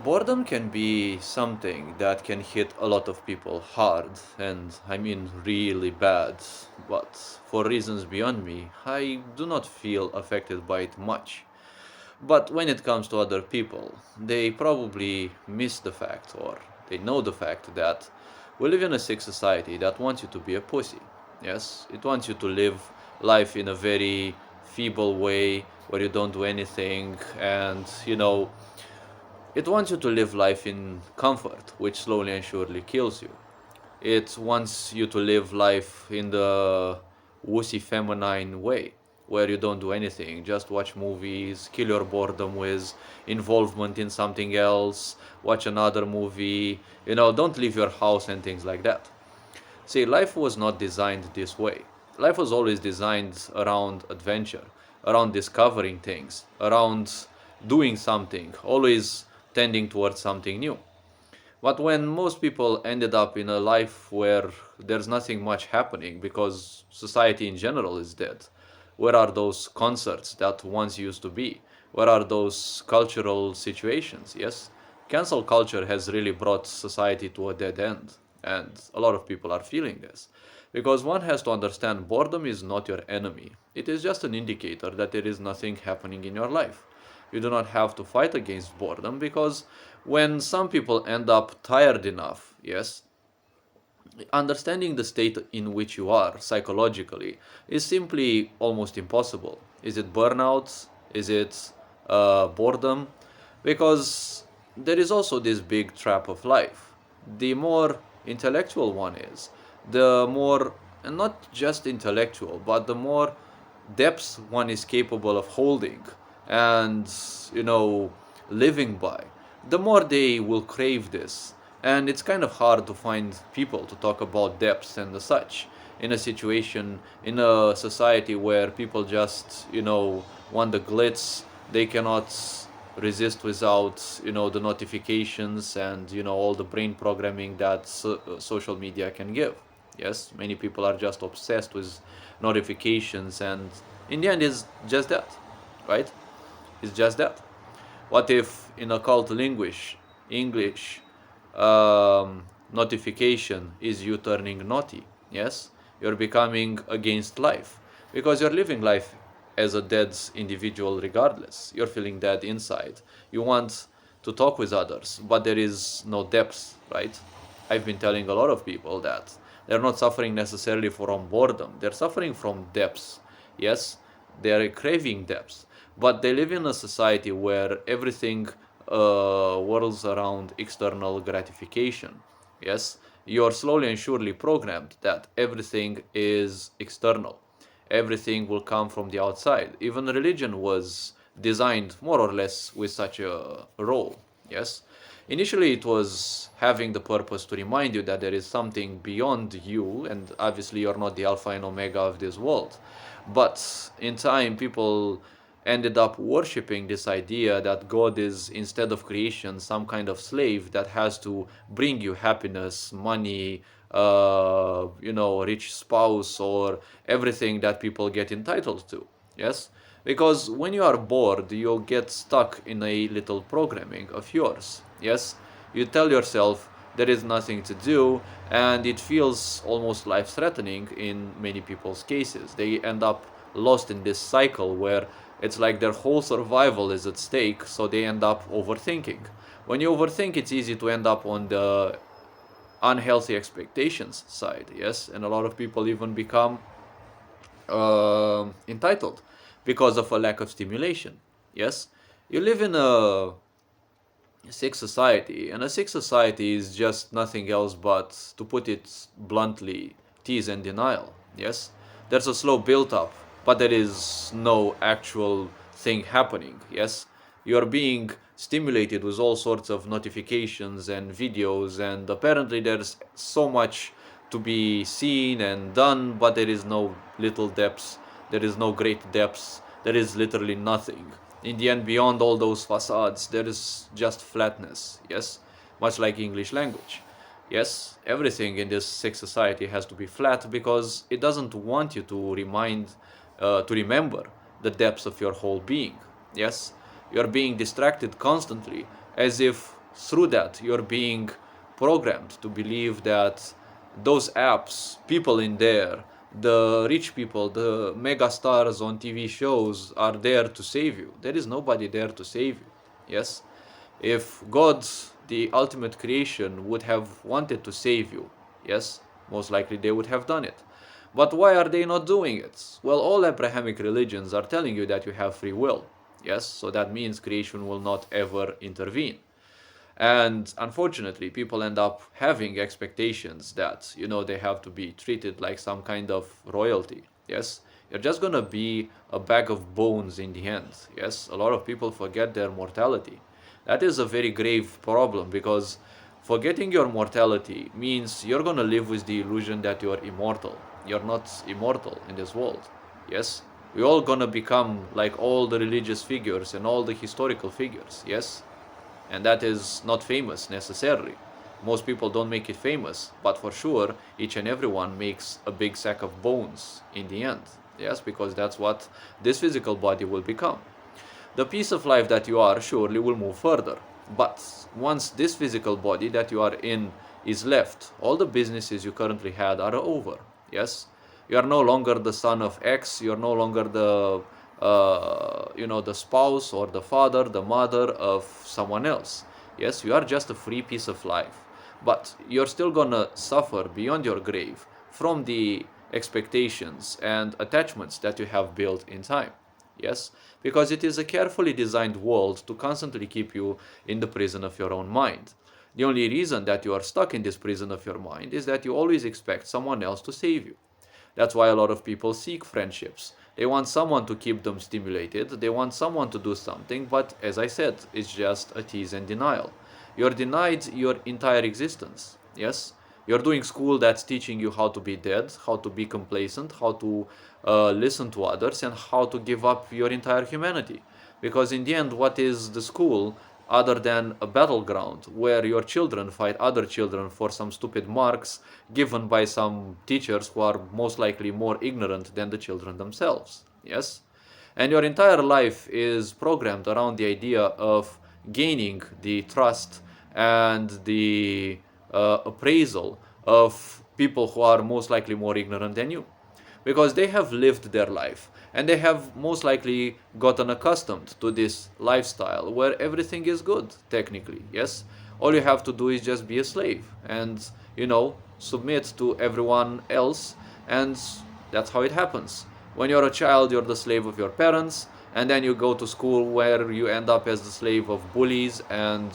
Boredom can be something that can hit a lot of people hard, and I mean really bad, but for reasons beyond me, I do not feel affected by it much. But when it comes to other people, they probably miss the fact, or they know the fact, that we live in a sick society that wants you to be a pussy. Yes, it wants you to live life in a very feeble way where you don't do anything, and it wants you to live life in comfort, which slowly and surely kills you. It wants you to live life in the wussy feminine way, where you don't do anything, just watch movies, kill your boredom with involvement in something else, watch another movie, don't leave your house and things like that. See, life was not designed this way. Life was always designed around adventure, around discovering things, around doing something, always tending towards something new. But when most people ended up in a life where there's nothing much happening because society in general is dead, where are those concerts that once used to be? Where are those cultural situations? Yes, cancel culture has really brought society to a dead end, and a lot of people are feeling this. Because one has to understand boredom is not your enemy. It is just an indicator that there is nothing happening in your life. You do not have to fight against boredom because when some people end up tired enough, yes, understanding the state in which you are psychologically is simply almost impossible. Is it burnout? Is it boredom? Because there is also this big trap of life. The more intellectual one is, the more, and not just intellectual, but the more depths one is capable of holding and, you know, living by, the more they will crave this. And it's kind of hard to find people to talk about depths and the such in a situation, in a society where people just, want the glitz. They cannot resist without, the notifications and, all the brain programming that social media can give. Yes, many people are just obsessed with notifications, and in the end, it's just that, right? It's just that. What if in occult language, English, notification is you turning naughty? Yes, you're becoming against life because you're living life as a dead individual regardless. You're feeling dead inside. You want to talk with others, but there is no depth, right? I've been telling a lot of people that they're not suffering necessarily from boredom, they're suffering from depths. Yes, they're craving depth, but they live in a society where everything whirls around external gratification. Yes, you're slowly and surely programmed that everything is external. Everything will come from the outside. Even religion was designed more or less with such a role. Yes, initially it was having the purpose to remind you that there is something beyond you, and obviously you're not the alpha and omega of this world. But in time, people ended up worshipping this idea that God is, instead of creation, some kind of slave that has to bring you happiness, money, rich spouse, or everything that people get entitled to. Yes? Because when you are bored, you get stuck in a little programming of yours. Yes? You tell yourself there is nothing to do, and it feels almost life threatening in many people's cases. They end up lost in this cycle where it's like their whole survival is at stake, so they end up overthinking. When you overthink, it's easy to end up on the unhealthy expectations side, yes? And a lot of people even become entitled because of a lack of stimulation, yes? You live in a sick society, and a sick society is just nothing else but, to put it bluntly, tease and denial. Yes, there's a slow build up, but there is no actual thing happening. Yes, you're being stimulated with all sorts of notifications and videos, and apparently there's so much to be seen and done, but there is no little depths, there is no great depths, there is literally nothing. In the end, beyond all those facades, there is just flatness, yes? Much like English language. Yes, everything in this sick society has to be flat because it doesn't want you to remember the depths of your whole being. Yes, you're being distracted constantly, as if through that, you're being programmed to believe that those apps, people in there, the rich people, the mega stars on TV shows are there to save you. There is nobody there to save you. Yes? If God, the ultimate creation, would have wanted to save you, yes, most likely they would have done it. But why are they not doing it? Well, all Abrahamic religions are telling you that you have free will. Yes, so that means creation will not ever intervene. And unfortunately, people end up having expectations that, they have to be treated like some kind of royalty. Yes, you're just gonna be a bag of bones in the end. Yes, a lot of people forget their mortality. That is a very grave problem because forgetting your mortality means you're gonna live with the illusion that you're immortal. You're not immortal in this world. Yes, we're all gonna become like all the religious figures and all the historical figures. Yes, and that is not famous necessarily. Most people don't make it famous, but for sure, each and everyone makes a big sack of bones in the end. Yes, because that's what this physical body will become. The piece of life that you are surely will move further. But once this physical body that you are in is left, all the businesses you currently had are over. Yes, you are no longer the son of X. You are no longer the spouse or the father, the mother of someone else. Yes, you are just a free piece of life. But you're still gonna suffer beyond your grave from the expectations and attachments that you have built in time. Yes, because it is a carefully designed world to constantly keep you in the prison of your own mind. The only reason that you are stuck in this prison of your mind is that you always expect someone else to save you. That's why a lot of people seek friendships. They want someone to keep them stimulated, they want someone to do something, but as I said, it's just a tease and denial. You're denied your entire existence. Yes? You're doing school that's teaching you how to be dead, how to be complacent, how to listen to others, and how to give up your entire humanity. Because in the end, what is the school other than a battleground where your children fight other children for some stupid marks given by some teachers who are most likely more ignorant than the children themselves? Yes? And your entire life is programmed around the idea of gaining the trust and the appraisal of people who are most likely more ignorant than you, because they have lived their life and they have most likely gotten accustomed to this lifestyle where everything is good technically. Yes, all you have to do is just be a slave and submit to everyone else, and that's how it happens. When you're a child, you're the slave of your parents, and then you go to school where you end up as the slave of bullies and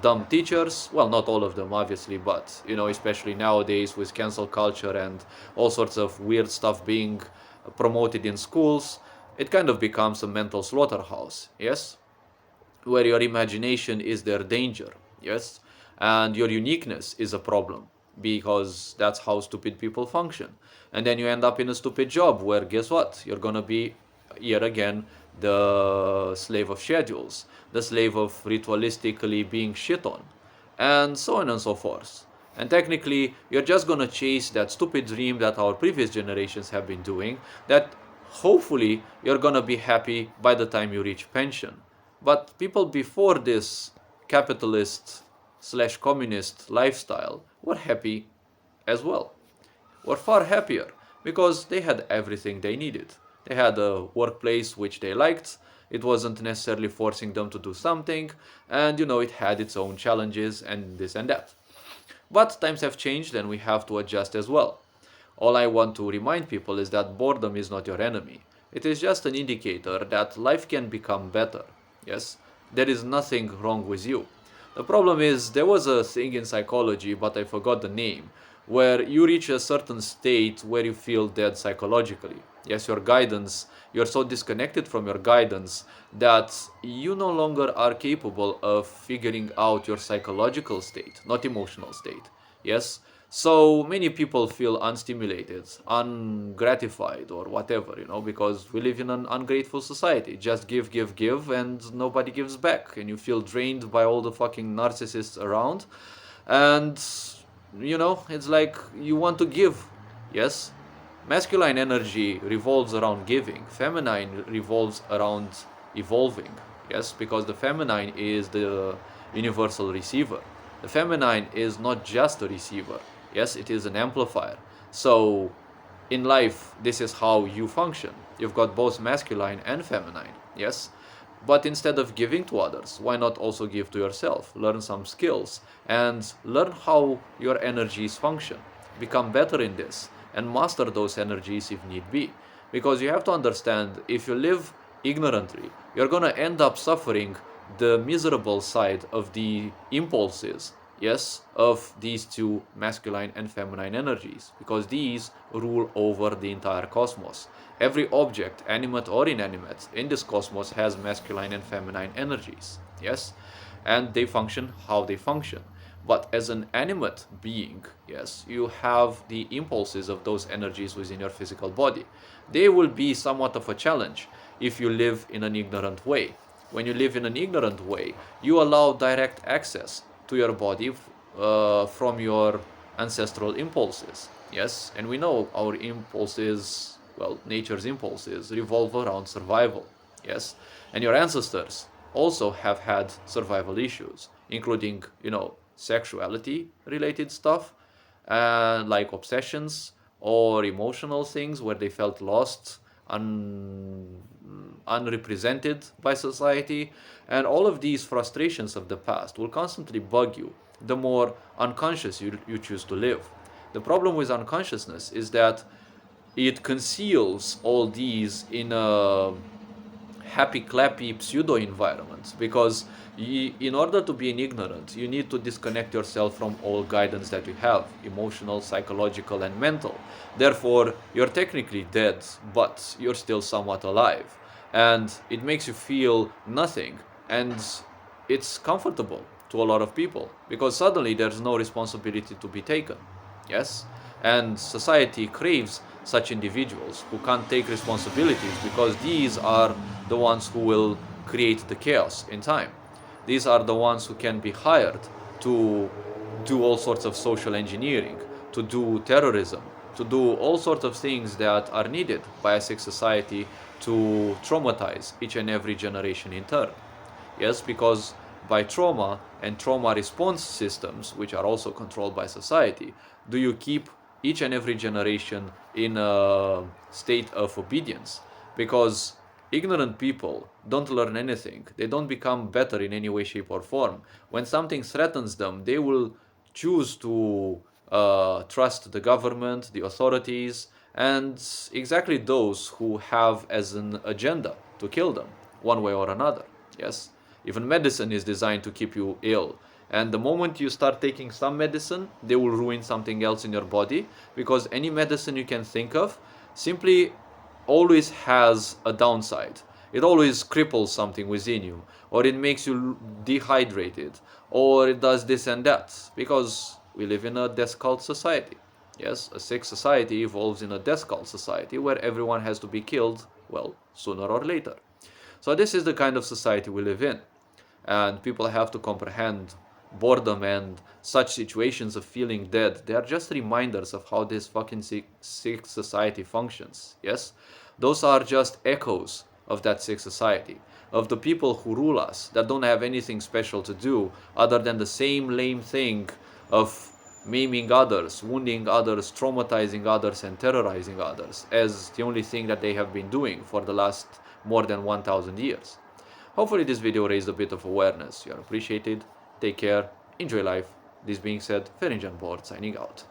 dumb teachers. Well, not all of them, obviously, but especially nowadays with cancel culture and all sorts of weird stuff being promoted in schools, it kind of becomes a mental slaughterhouse. Yes, where your imagination is their danger. Yes, and your uniqueness is a problem because that's how stupid people function. And then you end up in a stupid job where, guess what, you're gonna be yet again the slave of schedules, the slave of ritualistically being shit on, and so on and so forth. And technically, you're just gonna chase that stupid dream that our previous generations have been doing, that hopefully you're gonna be happy by the time you reach pension. But people before this capitalist slash communist lifestyle were happy as well, were far happier because they had everything they needed. They had a workplace which they liked. It wasn't necessarily forcing them to do something, and it had its own challenges and this and that. But times have changed and we have to adjust as well. All I want to remind people is that boredom is not your enemy. It is just an indicator that life can become better. Yes, there is nothing wrong with you. The problem is, there was a thing in psychology, but I forgot the name, where you reach a certain state where you feel dead psychologically. Yes, you're so disconnected from your guidance that you no longer are capable of figuring out your psychological state, not emotional state. Yes, so many people feel unstimulated, ungratified, or whatever, because we live in an ungrateful society. Just give, give, give, and nobody gives back. And you feel drained by all the fucking narcissists around. And, it's like you want to give. Yes? Masculine energy revolves around giving, feminine revolves around evolving. Yes? Because the feminine universal receiver. The feminine is not just a receiver. Yes, it is an amplifier. So in life, this is how you function. You've got both masculine and feminine. Yes. But instead of giving to others, why not also give to yourself? Learn some skills and learn how your energies function. Become better in this and master those energies if need be. Because you have to understand, if you live ignorantly, you're going to end up suffering the miserable side of the impulses, yes, of these two masculine and feminine energies, because these rule over the entire cosmos. Every object, animate or inanimate, in this cosmos has masculine and feminine energies, yes, and they function how they function. But as an animate being, yes, you have the impulses of those energies within your physical body. They will be somewhat of a challenge if you live in an ignorant way. When you live in an ignorant way, you allow direct access to your body from your ancestral impulses. Yes, and we know our impulses, well, nature's impulses revolve around survival. Yes, and your ancestors also have had survival issues, including, sexuality related stuff, like obsessions or emotional things where they felt lost, unrepresented by society. And all of these frustrations of the past will constantly bug you the more unconscious you choose to live. The problem with unconsciousness is that it conceals all these in a happy clappy pseudo environment, because in order to be an ignorant, you need to disconnect yourself from all guidance that you have, emotional, psychological, and mental. Therefore, you're technically dead, but you're still somewhat alive, and it makes you feel nothing, and it's comfortable to a lot of people because suddenly there's no responsibility to be taken. Yes, and society craves such individuals who can't take responsibilities, because these are the ones who will create the chaos in time. These are the ones who can be hired to do all sorts of social engineering, to do terrorism, to do all sorts of things that are needed by a sick society to traumatize each and every generation in turn. Yes, because by trauma and trauma response systems, which are also controlled by society, do you keep each and every generation in a state of obedience. Because ignorant people don't learn anything, they don't become better in any way, shape, or form. When something threatens them, they will choose to trust the government, the authorities, and exactly those who have as an agenda to kill them, one way or another. Yes, even medicine is designed to keep you ill. And the moment you start taking some medicine, they will ruin something else in your body, because any medicine you can think of simply always has a downside. It always cripples something within you, or it makes you dehydrated, or it does this and that, because we live in a death cult society. Yes, a sick society evolves in a death cult society where everyone has to be killed, well, sooner or later. So this is the kind of society we live in. And people have to comprehend boredom and such situations of feeling dead. They are just reminders of how this fucking sick society functions. Yes? Those are just echoes of that sick society, of the people who rule us, that don't have anything special to do other than the same lame thing of maiming others, wounding others, traumatizing others, and terrorizing others as the only thing that they have been doing for the last more than 1000 years. Hopefully this video raised a bit of awareness. You are appreciated. Take care. Enjoy life. This being said, Ferinjan Board signing out.